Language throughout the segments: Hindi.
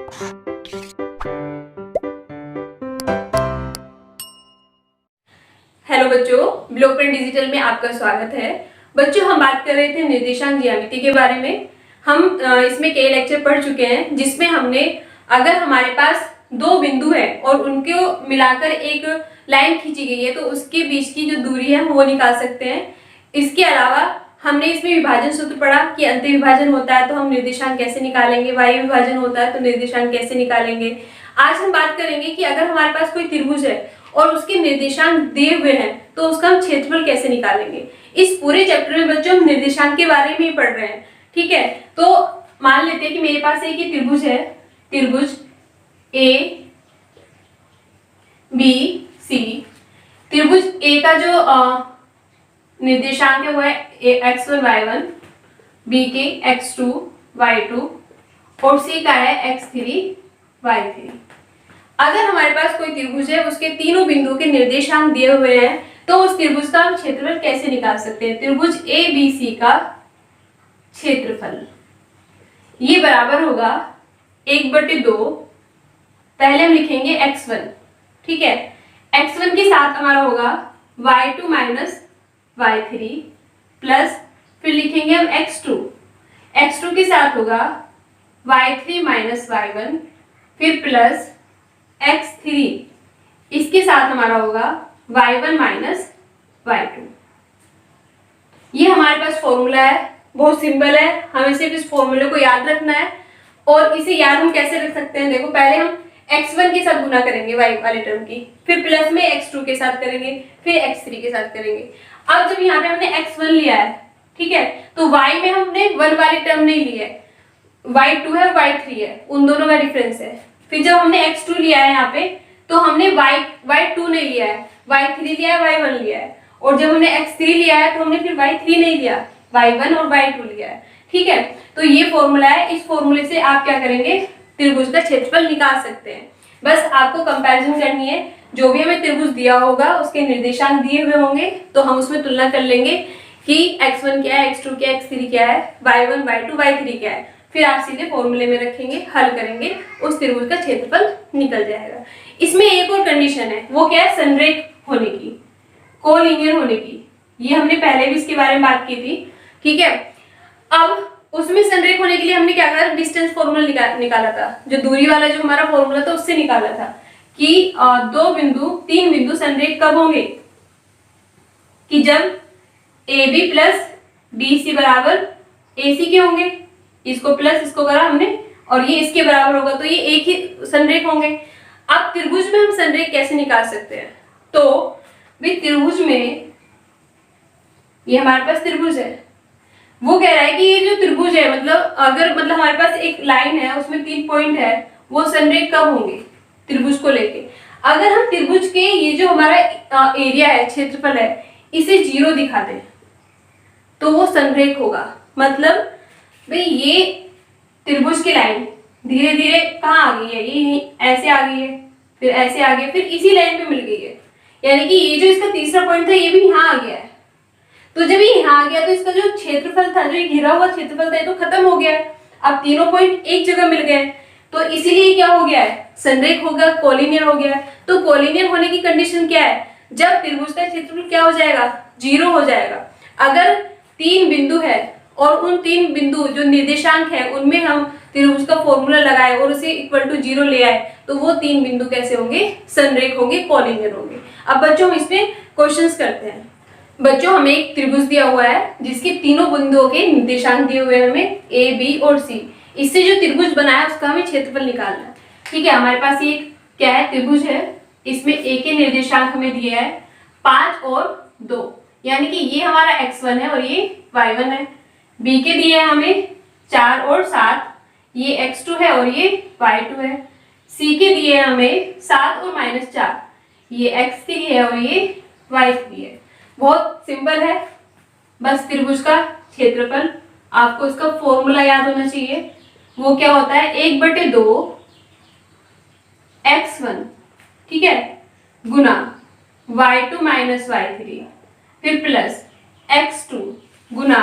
हेलो बच्चों, ब्लूप्रिंट डिजिटल में आपका स्वागत है। बच्चों, हम बात कर रहे थे निर्देशांक ज्यामिति के बारे में। हम इसमें कई लेक्चर पढ़ चुके हैं, जिसमें हमने अगर हमारे पास दो बिंदु है और उनको मिलाकर एक लाइन खींची गई है तो उसके बीच की जो दूरी है वो निकाल सकते हैं। इसके अलावा हमने इसमें विभाजन सूत्र पढ़ा कि अंत विभाजन होता है तो हम निर्देशांक कैसे निकालेंगे, वायु विभाजन होता है तो निर्देशांक कैसे निकालेंगे। आज हम बात करेंगे कि अगर हमारे पास कोई त्रिभुज है और उसके निर्देशांक दिए हुए हैं तो उसका हम क्षेत्रफल कैसे निकालेंगे। इस पूरे चैप्टर में बच्चों हम निर्देशांक के बारे में ही पढ़ रहे हैं, ठीक है। तो मान लेते हैं कि मेरे पास एक ही त्रिभुज है, त्रिभुज ए बी सी। त्रिभुज ए का जो निर्देशांक है वो है x1 y1, बी के x2 y2 और सी का है x3 y3। अगर हमारे पास कोई त्रिभुज है, उसके तीनों बिंदुओं के निर्देशांक दिए हुए हैं तो उस त्रिभुज का हम क्षेत्रफल कैसे निकाल सकते हैं। त्रिभुज ए बी सी का क्षेत्रफल ये बराबर होगा 1/2। पहले हम लिखेंगे x1, ठीक है। x1 के साथ हमारा होगा y2 माइनस y3 प्लस फिर लिखेंगे हम x2 के साथ होगा y3 माइनस y1 फिर प्लस x3, इसके साथ हमारा होगा y1 माइनस y2। ये हमारे पास फॉर्मूला है, बहुत सिंपल है, हमें सिर्फ इस फॉर्मूले को याद रखना है। और इसे याद हम कैसे रख सकते हैं, देखो पहले हम x1 के साथ गुना करेंगे y वाले टर्म की, फिर प्लस में x2 के साथ करेंगे, फिर x3 के साथ करेंगे। अब जब यहाँ पे हमने x1 लिया है, ठीक है, तो y में हमने 1 वाली टर्म नहीं ली है, y2 है और y3 है, उन दोनों का डिफरेंस है। फिर जब हमने x2 लिया है यहाँ पे तो हमने y2 नहीं लिया है, y3 लिया है, y1 लिया है। और जब हमने x3 लिया है तो हमने फिर y3 नहीं लिया, y1 और y2 लिया है, ठीक है। तो ये फॉर्मूला है, इस फॉर्मूले से आप क्या करेंगे, त्रिभुज का क्षेत्रफल निकाल सकते हैं। बस आपको कंपैरिजन करनी है, जो भी हमें त्रिभुज दिया होगा उसके निर्देशांक दिए हुए होंगे तो हम उसमें तुलना कर लेंगे कि x1 क्या है, x2 क्या है, x3 क्या है, y1 y2 y3 क्या है। फिर आप सीधे फॉर्मूले में रखेंगे, हल करेंगे, उस त्रिभुज का क्षेत्रफल निकल जाएगा। इसमें एक और कंडीशन है, वो क्या है, संरेख होने की, कोलिनियर होने की। ये हमने पहले भी इसके बारे में बात की थी, ठीक है। अब उसमें संरेख होने के लिए हमने क्या करा, डिस्टेंस फॉर्मूला निकाला था, जो दूरी वाला जो हमारा फॉर्मूला था उससे निकाला था कि तीन बिंदु संरेख कब होंगे, कि जब a b plus b c बराबर ए सी के होंगे। इसको प्लस इसको करा हमने और ये इसके बराबर होगा तो ये एक ही संरेख होंगे। अब त्रिभुज में हम संरेख कैसे निकाल सकते हैं, तो भी त्रिभुज में ये हमारे पास त्रिभुज है, वो कह रहा है कि ये जो त्रिभुज है मतलब हमारे पास एक लाइन है उसमें 3 पॉइंट है, वो संरेख कब होंगे त्रिभुज को लेके। अगर हम त्रिभुज के ये जो हमारा एरिया है, क्षेत्रफल है, इसे 0 दिखा दें तो वो संरेख होगा। मतलब भाई ये त्रिभुज की लाइन धीरे धीरे कहाँ आ गई है, ये ऐसे आ गई है, फिर ऐसे आ गई, फिर इसी लाइन पे मिल गई है, यानी कि ये जो इसका तीसरा पॉइंट था ये भी यहाँ आ गया है। तो जब ये यहाँ आ गया तो इसका जो क्षेत्रफल था, जो ये घिरा हुआ क्षेत्रफल था, ये तो खत्म हो गया है। अब तीनों पॉइंट एक जगह मिल गए तो इसीलिए क्या हो गया है, संरेख हो गया, कोलिनियर हो गया। तो कोलिनियर होने की कंडीशन क्या है, जब त्रिभुज का क्षेत्रफल क्या हो जाएगा, 0 हो जाएगा। अगर 3 बिंदु है और उन 3 बिंदु जो निर्देशांक है उनमें हम त्रिभुज का फॉर्मूला लगाए और उसे इक्वल टू 0 ले आए तो वो 3 बिंदु कैसे होंगे, संरेख होंगे, कोलिनियर होंगे। अब बच्चों हम इसमें क्वेश्चंस करते हैं। बच्चों हमें एक त्रिभुज दिया हुआ है जिसके तीनों बिंदुओं के निर्देशांक दिए हुए हैं हमें ए बी और सी। इससे जो त्रिभुज बना है उसका हमें क्षेत्रफल निकालना है, ठीक है। हमारे पास ये क्या है, त्रिभुज है, इसमें ए के निर्देशांक हमें दिए है 5 और 2, यानी कि ये हमारा x1 है और ये y1 है। बी के दिए हैं हमें 4 और 7, ये x2 है और ये y2 है। सी के दिए हैं हमें 7 और -4, ये x3 है और ये y3 है। बहुत सिंपल है, बस त्रिभुज का क्षेत्रफल, आपको इसका फॉर्मूला याद होना चाहिए। वो क्या होता है, 1/2 x1, ठीक है, गुना y2 माइनस y3 फिर प्लस x2 गुना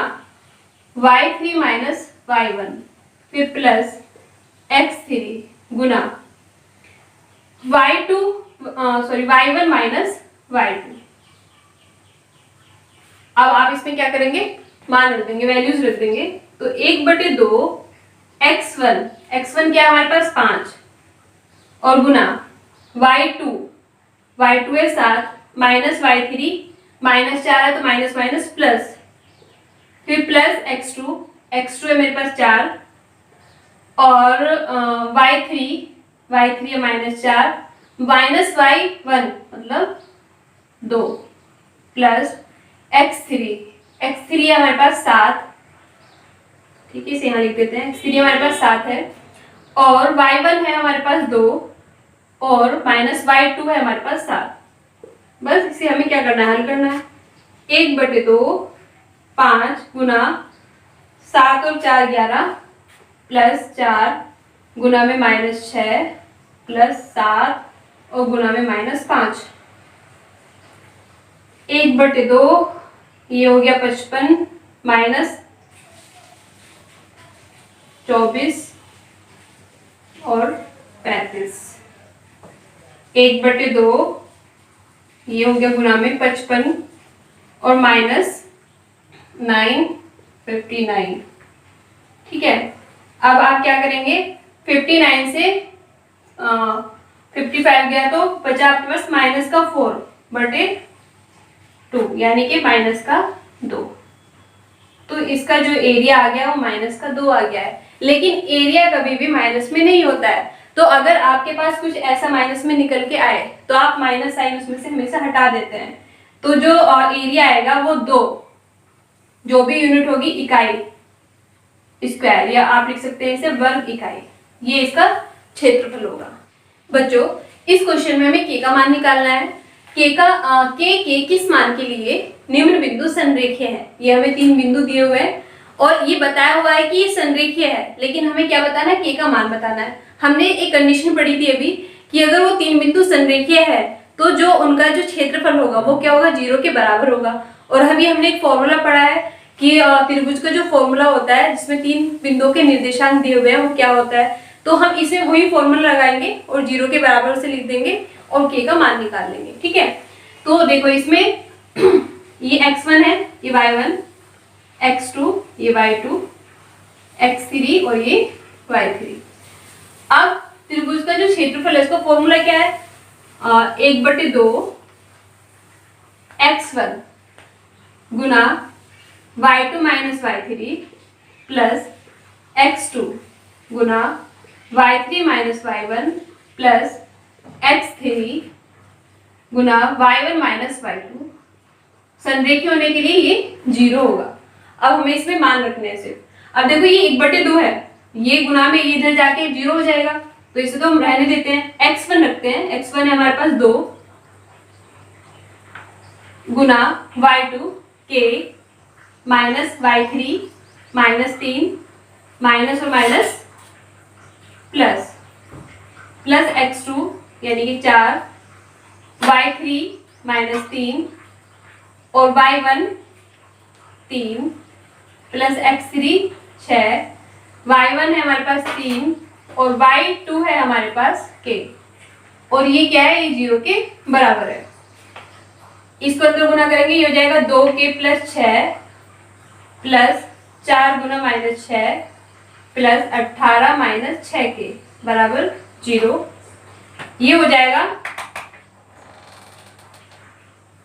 y3 माइनस y1 फिर प्लस x3 गुना y1 माइनस y2। अब आप इसमें क्या करेंगे, मान रख देंगे, वैल्यूज रख देंगे। तो 1/2 x1 क्या है हमारे पास 5, और गुना y2 है 7, माइनस y3 -4 है तो माइनस माइनस प्लस, फिर प्लस x2 है मेरे पास 4, और y3 है -4 माइनस y1 मतलब 2, प्लस x3 है हमारे पास 7, ठीक है इसे यहाँ लिख देते हैं, x3 हमारे पास 7 है, और y1 है हमारे पास 2, और माइनस y2 है हमारे पास 7। बस इसे हमें क्या करना है, हल करना है। 1/2 5 गुना 7 और 4 11, प्लस 4 गुना में -6, प्लस 7 और गुना में -5। 1/2 ये हो गया 55 माइनस 24 और 35। 1/2 ये हो गया गुना में 55 और माइनस 9 59। ठीक है, अब आप क्या करेंगे, 59 से 55 गया तो बचा आपके पास माइनस का 4/2 यानी कि माइनस का 2। तो इसका जो एरिया आ गया वो माइनस का 2 आ गया है। लेकिन एरिया कभी भी माइनस में नहीं होता है, तो अगर आपके पास कुछ ऐसा माइनस में निकल के आए तो आप माइनस साइन उसमें से हमेशा हटा देते हैं। तो जो एरिया आएगा वो 2, जो भी यूनिट होगी इकाई स्क्वायर, या आप लिख सकते हैं इसे वर्ग इकाई, ये इसका क्षेत्रफल होगा। बच्चों इस क्वेश्चन में हमें के का मान निकालना है। के किस मान के लिए निम्न बिंदु संरेखीय है। ये हमें 3 बिंदु दिए हुए हैं और ये बताया हुआ है कि ये संरेखीय है, लेकिन हमें क्या बताना है, के का मान बताना है। हमने एक कंडीशन पढ़ी थी अभी कि अगर वो 3 बिंदु संरेखीय है तो जो उनका जो क्षेत्रफल होगा वो क्या होगा, 0 के बराबर होगा। और अभी हमने एक फॉर्मूला पढ़ा है कि त्रिभुज का जो फॉर्मूला होता है जिसमें 3 बिंदुओं के निर्देशांक दिए हुए हैं वो क्या होता है। तो हम इसमें वही फॉर्मूला लगाएंगे और 0 के बराबर से लिख देंगे और के का मान निकाल लेंगे। ठीक है, तो देखो इसमें ये x1 है, ये y1, x2 ये y2, x3 और ये y3। अब त्रिभुज का जो क्षेत्रफल है इसका फॉर्मूला क्या है, 1/2 x1 गुना y2 minus y3 plus x2 गुना y3 minus y1 plus x3 गुना y1 माइनस y2। संरेखीय होने के लिए ये 0 होगा। अब हमें इसमें मान रखने हैं सिर्फ। अब देखो ये 1/2 है, ये गुना में ये इधर जाके 0 हो जाएगा, तो इसे तो हम रहने देते हैं। x1 रखते हैं, x1 है हमारे पास 2 गुना y2 के माइनस y3 -3 माइनस और माइनस प्लस x2 यानी कि 4 y3 -3 और y1 3 प्लस x3 6 y1 है हमारे पास 3 और y2 है हमारे पास k, और ये क्या है, ये 0 के बराबर है। इसको अंदर गुना करेंगे, ये हो जाएगा 2k प्लस 6 प्लस 4 गुना -6 प्लस 18 माइनस 6k बराबर 0। ये हो जाएगा,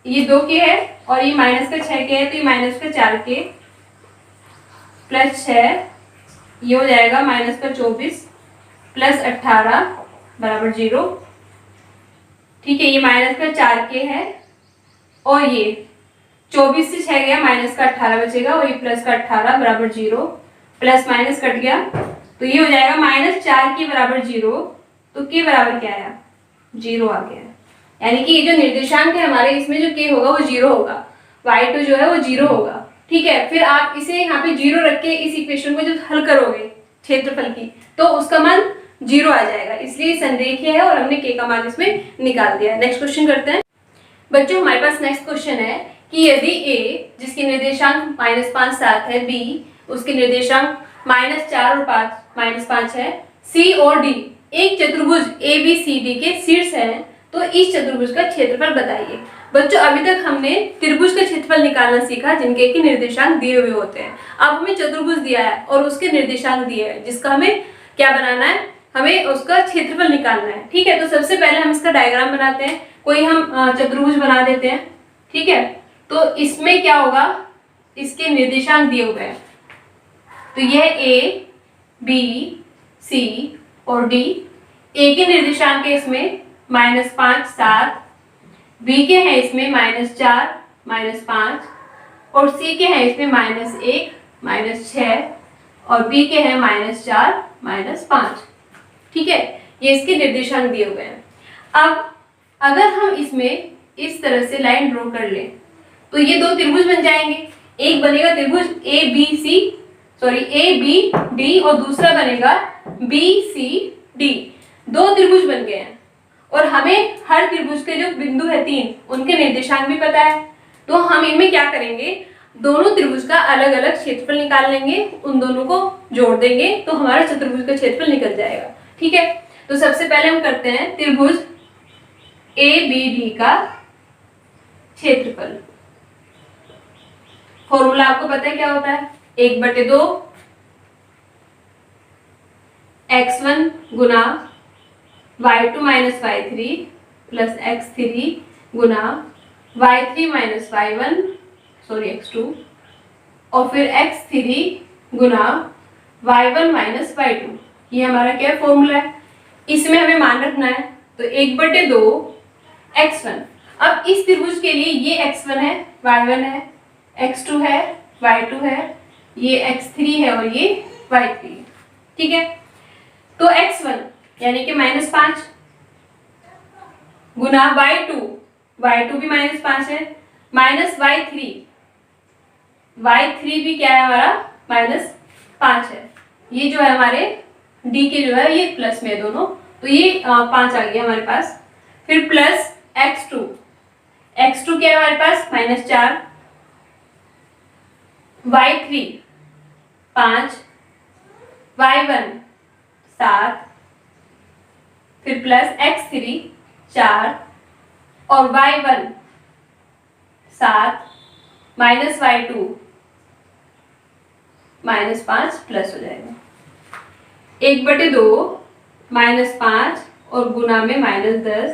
ये 2k है और ये माइनस का 6k है तो ये माइनस का 4k प्लस 6, ये हो जाएगा माइनस का 24 प्लस 18 बराबर 0। ठीक है, ये माइनस का 4k है और ये 24 से 6 गया, माइनस का 18 बचेगा और ये प्लस का 18 बराबर 0, प्लस माइनस कट गया तो ये हो जाएगा -4k बराबर 0। तो k बराबर क्या आया, 0 आ गया। यानी कि ये जो निर्देशांक है हमारे, इसमें जो k होगा वो 0 होगा, y2 जो है वो 0 होगा। ठीक है, फिर आप इसे यहाँ पे 0 रख के इस इक्वेशन को जब हल करोगे क्षेत्रफल की तो उसका मान 0 आ जाएगा, इसलिए संरेखीय है और हमने k का मान इसमें निकाल दिया है। नेक्स्ट क्वेश्चन करते हैं। बच्चों हमारे पास नेक्स्ट क्वेश्चन है कि यदि a जिसके निर्देशांक -5 7 है, b उसके निर्देशांक -4 और 5 -5 है, c और d एक चतुर्भुज ABCD के शीर्ष हैं, तो इस चतुर्भुज का क्षेत्रफल बताइए। बच्चों अभी तक हमने त्रिभुज का क्षेत्रफल निकालना सीखा जिनके कि निर्देशांक दिए हुए होते हैं। अब हमें चतुर्भुज दिया है और उसके निर्देशांक दिए हैं, जिसका हमें क्या बनाना है, हमें उसका क्षेत्रफल निकालना है। ठीक है, तो सबसे पहले हम इसका डायग्राम बनाते हैं। कोई हम चतुर्भुज बना देते हैं। ठीक है, तो इसमें क्या होगा, इसके निर्देशांक दिए हुए हैं। तो यह A, B, C और D। A के निर्देशांक है इसमें -5, 7। B के हैं इसमें -4, -5 और C के हैं इसमें -1, -6 और B के हैं -4, -5। ठीक है, ये इसके निर्देशांक दिए हुए हैं। अब अगर हम इसमें इस तरह से लाइन ड्रॉ कर लें तो ये दो त्रिभुज बन जाएंगे। एक बनेगा त्रिभुज ABD और दूसरा बनेगा BCD। दो त्रिभुज बन गए हैं और हमें हर त्रिभुज के जो बिंदु है 3 उनके निर्देशांक भी पता है। तो हम इनमें क्या करेंगे, दोनों त्रिभुज का अलग अलग क्षेत्रफल निकाल लेंगे, उन दोनों को जोड़ देंगे तो हमारा चतुर्भुज का क्षेत्रफल निकल जाएगा। ठीक है, तो सबसे पहले हम करते हैं त्रिभुज ABD का क्षेत्रफल। फॉर्मूला आपको पता है क्या होता है, 1/2 x1 गुना y2 - y3 प्लस x3 गुना y3 - y1 x2 और फिर x3 गुना y1 - y2। ये हमारा क्या फॉर्मूला है, इसमें हमें मान रखना है। तो 1/2 x1। अब इस त्रिभुज के लिए ये x1 है, y1 है, x2 है, y2 है, ये x3 है और ये y3 है। ठीक है, तो x1 यानी कि -5 गुना y2 भी -5 है, माइनस y3 भी क्या है हमारा -5 है। ये जो है हमारे d के जो है ये प्लस में है दोनों, तो ये 5 आ गया हमारे पास। फिर प्लस x2 क्या है हमारे पास -4, y3 5, y1 7, फिर प्लस x3 4 और y1 7 माइनस y2 -5 प्लस हो जाएगा 1/2 -5 और गुना में -10,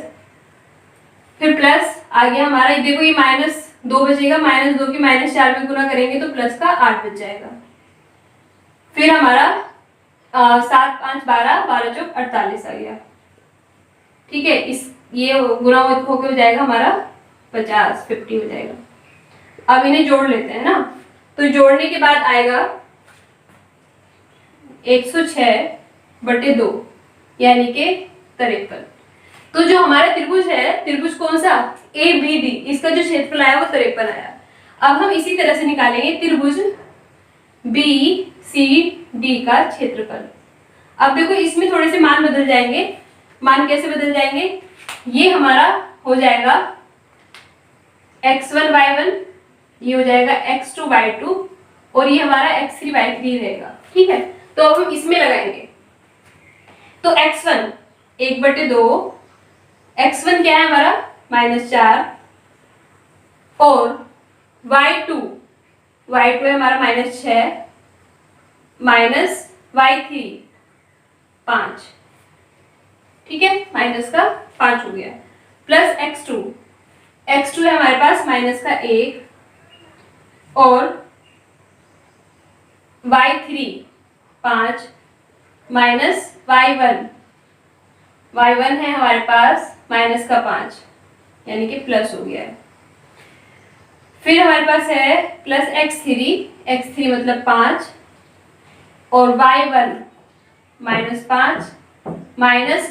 फिर प्लस आ गया हमारा। देखो ये -2 बचेगा, -2 की -4 में गुना करेंगे तो प्लस का 8 बच जाएगा। फिर हमारा 7 5 12 12 चौक 48 आ गया। ठीक है, इस ये गुना होके हो जाएगा हमारा 50 हो जाएगा। अब इन्हें जोड़ लेते हैं ना, तो जोड़ने के बाद आएगा 106/2 यानी कि 53। तो जो हमारा त्रिभुज है, त्रिभुज कौन सा ABD, इसका जो क्षेत्रफल आया वो 53 आया। अब हम इसी तरह से निकालेंगे त्रिभुज BCD का क्षेत्रफल। अब देखो इसमें थोड़े से मान बदल जाएंगे। मान कैसे बदल जाएंगे, ये हमारा हो जाएगा x1 y1, ये हो जाएगा x2 y2 और ये हमारा x3 y3 रहेगा। ठीक है, तो अब हम इसमें लगाएंगे। तो x1 1/2, x1 क्या है हमारा -4 और y2 है हमारा -6 माइनस y3 5। ठीक है, माइनस का 5 हो गया, प्लस x2 है हमारे पास -1 और y3 5 माइनस y1 है हमारे पास -5 यानी कि प्लस हो गया है। फिर हमारे पास है प्लस x3 मतलब 5 और y1 -5 माइनस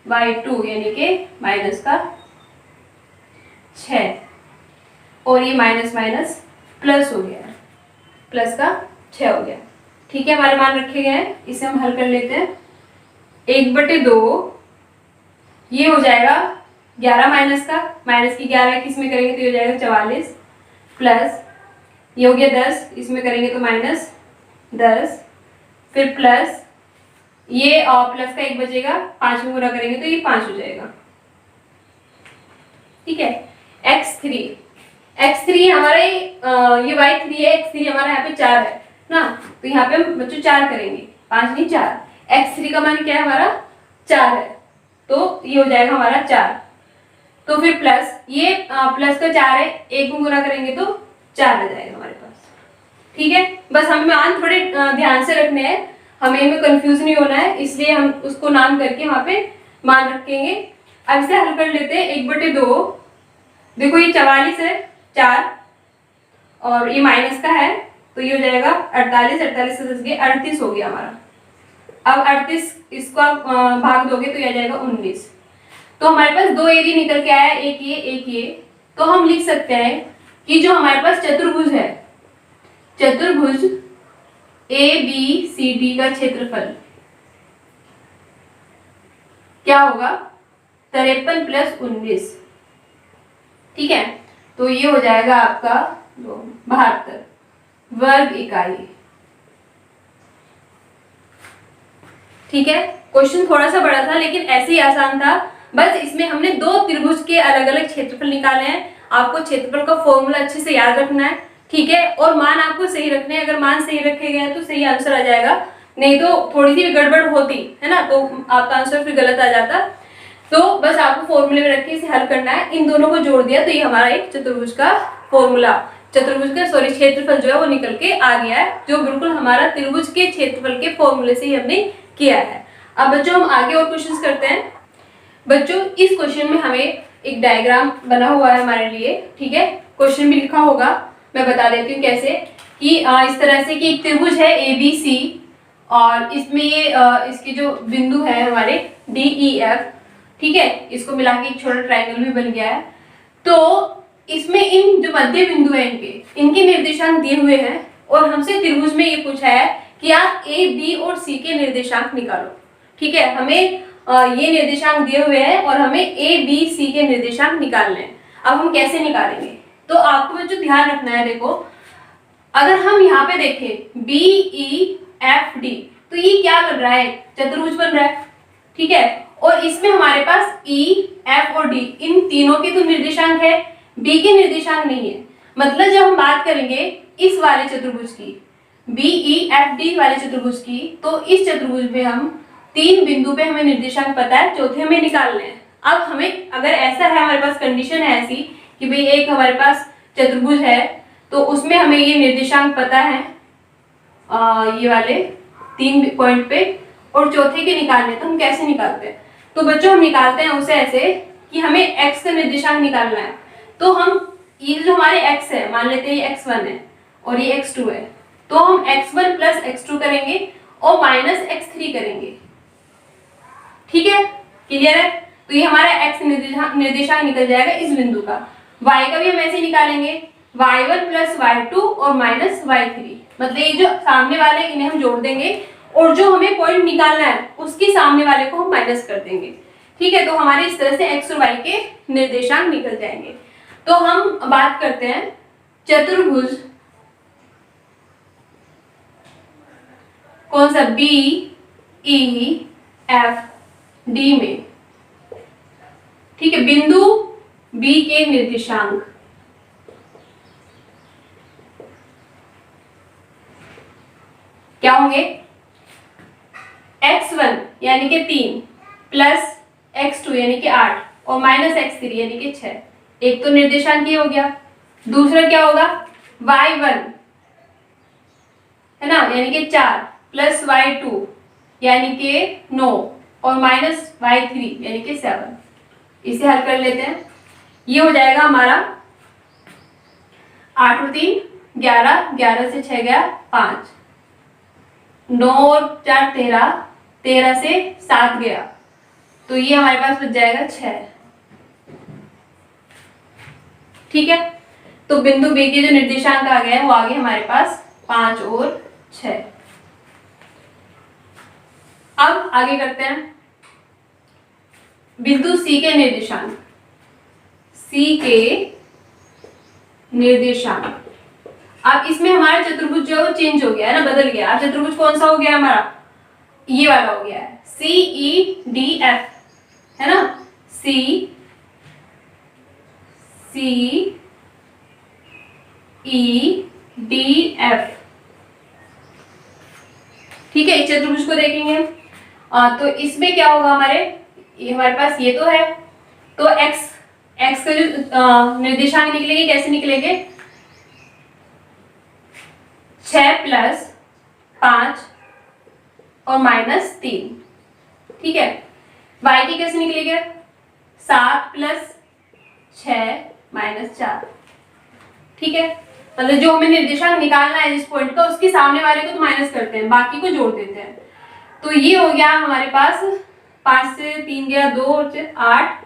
y2 यानी कि -6 और ये माइनस प्लस हो गया, प्लस का 6 हो गया। ठीक है, हमारे मान रखे गए हैं, इसे हम हल कर लेते हैं। 1/2 ये हो जाएगा 11 माइनस की 11 किस में करेंगे तो ये हो जाएगा 44, प्लस ये हो गया 10, इसमें करेंगे तो -10, फिर प्लस ये प्लस का 1 बचेगा, 5 में गुणा करेंगे तो ये 5 हो जाएगा। ठीक है, x3 हमारे ये y3 है, x3 हमारा यहाँ पे 4 है ना, तो यहाँ पे हम बच्चों 4 करेंगे, 5 नहीं 4। x3 का मान क्या है हमारा 4 है, तो ये हो जाएगा हमारा 4। तो फिर प्लस ये प्लस का 4 है, 1 में गुणा करेंगे तो 4 आ जाएगा हमारे पास। ठीक है, बस हमें मान थोड़े ध्यान से रखने हैं, हमें इनमें कंफ्यूज नहीं होना है, इसलिए हम उसको नाम करके वहां पे मान रखेंगे। अब इसे हल कर लेते हैं। 1/2, देखो ये 44 है 4, और ये माइनस का है तो ये हो जाएगा 48, 48 से 10 गए 38 हो गया हमारा। अब 38 इसको आप भाग दोगे तो ये आ जाएगा 19। तो हमारे पास 2 एरिया निकल के आया, एक ये एक ये। तो हम लिख सकते हैं कि जो हमारे पास चतुर्भुज है, चतुर्भुज ABCD का क्षेत्रफल क्या होगा 53 + 19। ठीक है, तो ये हो जाएगा आपका 72 वर्ग इकाई। ठीक है, क्वेश्चन थोड़ा सा बड़ा था लेकिन ऐसे ही आसान था। बस इसमें हमने 2 त्रिभुज के अलग अलग क्षेत्रफल निकाले हैं। आपको क्षेत्रफल का फॉर्मूला अच्छे से याद रखना है। ठीक है, और मान आपको सही रखने हैं। अगर मान सही रखे गए तो सही आंसर आ जाएगा, नहीं तो थोड़ी सी गड़बड़ होती है ना, तो आपका आंसर फिर गलत आ जाता। तो बस आपको फॉर्मूले में रख के इसे हल करना है। इन दोनों को जोड़ दिया तो ये हमारा एक चतुर्भुज का फॉर्मूला, चतुर्भुज का क्षेत्रफल जो है वो निकल के आ गया है, जो बिल्कुल हमारा त्रिभुज के क्षेत्रफल के फॉर्मूले से ही हमने किया है। अब बच्चों हम आगे और क्वेश्चन करते हैं। बच्चों इस क्वेश्चन में हमें एक डायग्राम बना हुआ है हमारे लिए। ठीक है, क्वेश्चन भी लिखा होगा, मैं बता देती हूँ कैसे। कि इस तरह से कि एक त्रिभुज है ABC, और इसमें ये इसके जो बिंदु है हमारे DEF, ठीक है, इसको मिला के एक छोटा ट्रायंगल भी बन गया है। तो इसमें इन जो मध्य बिंदु है इनके निर्देशांक दिए हुए हैं, और हमसे त्रिभुज में ये पूछा है कि आप A, B और C के निर्देशांक निकालो। ठीक है, हमें ये निर्देशांक दिए हुए हैं और हमें A, B, C के निर्देशांक निकालने हैं। अब हम कैसे निकालेंगे, तो आपको बच्चों ध्यान रखना है। देखो अगर हम यहाँ पे देखें BEFD, तो ये क्या बन रहा है, चतुर्भुज बन रहा है। ठीक है, और इसमें हमारे पास E, F और D इन तीनों के तो निर्देशांक है, B के निर्देशांक नहीं है। मतलब जब हम बात करेंगे इस वाले चतुर्भुज की, BEFD वाले चतुर्भुज की, तो इस चतुर्भुज में हम 3 बिंदु पे हमें निर्देशांक पता है, चौथे हमें निकालने हैं। अब हमें अगर ऐसा है, हमारे पास कंडीशन है ऐसी कि भाई एक हमारे पास चतुर्भुज है तो उसमें हमें ये निर्देशांक पता है ये वाले 3 पॉइंट पे, और चौथे के निकालने, तो हम कैसे निकालते हैं। तो बच्चों हम निकालते हैं उसे ऐसे कि हमें x का निर्देशांक निकालना है। तो हम ये जो हमारे x है, मान लेते हैं ये x1 है और ये x2 है, तो हम x1 + x2 करेंगे और -x3 करेंगे। ठीक है, क्लियर है। तो ये हमारा x निर्देशांक निकल जाएगा इस बिंदु का। y का भी हम ऐसे निकालेंगे, y1 + y2 और -y3। मतलब ये जो सामने वाले इन्हें हम जोड़ देंगे, और जो हमें पॉइंट निकालना है उसके सामने वाले को हम माइनस कर देंगे। ठीक है, तो हमारे इस तरह से x और y के निर्देशांक निकल जाएंगे। तो हम बात करते हैं चतुर्भुज कौन सा BEFD में। ठीक है, बिंदु B के निर्देशांक क्या होंगे, x1 यानी कि 3 प्लस x2 यानी कि 8 और -x3 यानी कि 6। एक तो निर्देशांक ये हो गया। दूसरा क्या होगा, y1 है ना, यानी कि 4 प्लस y2 यानी कि 9 और -y3 यानी कि 7। इसे हल कर लेते हैं। ये हो जाएगा हमारा 8 और 3 11, 11 से 6 गया 5, 9 और 4 13, 13 से 7 गया, तो ये हमारे पास बच जाएगा 6। ठीक है, तो बिंदु B के जो निर्देशांक आ गए वो आ गए हमारे पास 5 और 6। अब आगे करते हैं बिंदु C के निर्देशांक। C के निर्देशांक, अब इसमें हमारा चतुर्भुज जो चेंज हो गया है ना, बदल गया। अब चतुर्भुज कौन सा हो गया हमारा, ये वाला हो गया है CEDF, है ना, CEDF, ठीक है। इस चतुर्भुज को देखेंगे तो इसमें क्या होगा, हमारे पास ये तो है, तो x का जो निर्देशांक निकलेंगे कैसे निकलेंगे, 6 + 5 और -3, ठीक है। y की कैसे निकलेगा, 7 + 6 - 4, ठीक है। मतलब जो हमें निर्देशांक निकालना है जिस पॉइंट का, उसके सामने वाले को तो माइनस करते हैं, बाकी को जोड़ देते हैं। तो ये हो गया हमारे पास 5 से 3 गया 2 और 8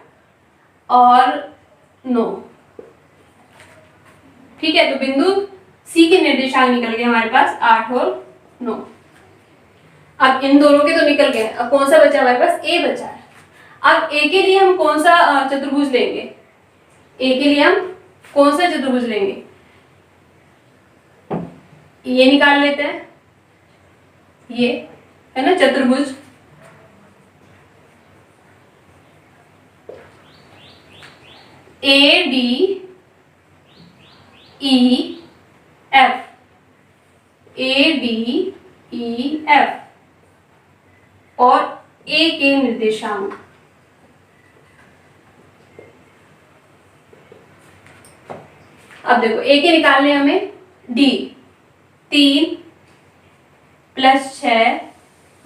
और 9, ठीक है। तो बिंदु C के निर्देशांक निकल गए हमारे पास 8 और 9। अब इन दोनों के तो निकल गए, अब कौन सा बचा हमारे पास, A बचा है। अब A के लिए हम कौन सा चतुर्भुज लेंगे, A के लिए हम कौन सा चतुर्भुज लेंगे, ये निकाल लेते हैं, ये है ना चतुर्भुज, ADEF, ADEF और A के निर्देशांक, अब देखो A के निकालने हमें D, 3 + 6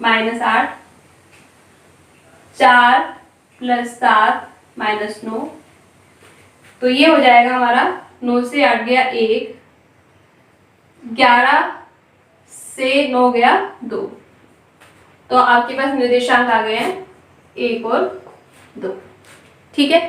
- 8, 4 + 7 - 9, तो ये हो जाएगा हमारा 9 से 8 गया 1, 11 से 9 गया 2, तो आपके पास निर्देशांक आ गए हैं 1 और 2, ठीक है।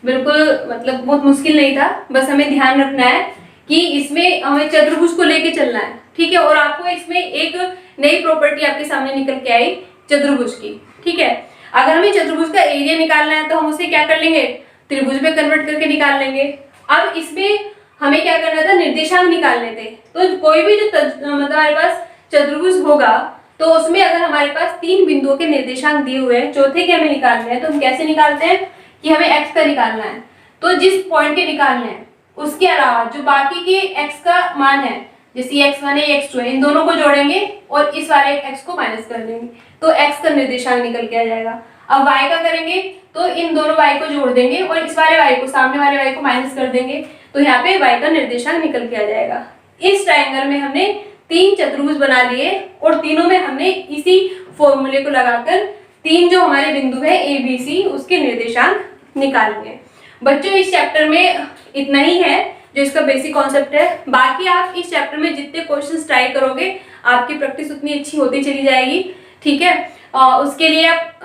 बिल्कुल मतलब बहुत मुश्किल नहीं था, बस हमें ध्यान रखना है कि इसमें हमें चतुर्भुज को लेके चलना है, ठीक है। और आपको इसमें एक नई प्रॉपर्टी आपके सामने निकल के आई चतुर्भुज की, ठीक है। अगर हमें चतुर्भुज का एरिया निकालना है तो हम उसे क्या कर लेंगे, त्रिभुज में कन्वर्ट करके निकाल लेंगे। अब इसमें हमें क्या करना था, निर्देशांक निकालने थे। तो कोई भी जो मतलब हमारे पास चतुर्भुज होगा तो उसमें अगर हमारे पास 3 बिंदुओं के निर्देशांक दिए हुए हैं, चौथे के हमें निकालने हैं, तो हम कैसे निकालते हैं कि हमें x का निकालना है, तो जिस पॉइंट के निकालने हैं उसके अलावा जो बाकी के x का मान है, जैसे x1 है x2 है, इन दोनों को जोड़ेंगे और इस वाले x को माइनस कर देंगे, तो x का निर्देशांक निकल के आ जाएगा। अब y का करेंगे तो इन दोनों y को जोड़ देंगे और इस वाले y को, सामने वाले y को माइनस कर देंगे, तो यहाँ पे y का निर्देशांक निकल के आ जाएगा। इस ट्रायंगल में हमने 3 चतुर्भुज बना लिए और तीनों में हमने इसी फॉर्मूले को लगाकर 3 जो हमारे बिंदु है A B C उसके निर्देशांक निकाल लिए। बच्चों इस चैप्टर में इतना ही है जो इसका बेसिक कॉन्सेप्ट है। बाकी आप इस चैप्टर में जितने क्वेश्चंस ट्राई करोगे आपकी प्रैक्टिस उतनी अच्छी होती चली जाएगी, ठीक है। उसके लिए आप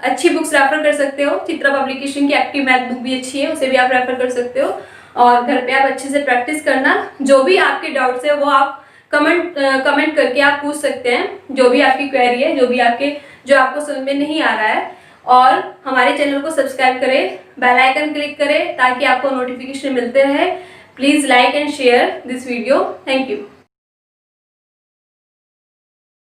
अच्छी बुक्स रेफर कर सकते हो। चित्रा पब्लिकेशन की एक्टिव मैथ बुक भी अच्छी है, उसे भी आप रेफर कर सकते हो। और घर पे आप अच्छे से प्रैक्टिस करना। जो भी आपके डाउट्स है वो आप कमेंट करके आप पूछ सकते हैं, जो भी आपकी क्वेरी है, जो आपको समझ में नहीं आ रहा है। और हमारे चैनल को सब्सक्राइब करें, बेल आइकन क्लिक करें ताकि आपको नोटिफिकेशन मिलते रहे। Please like and share this video. Thank you.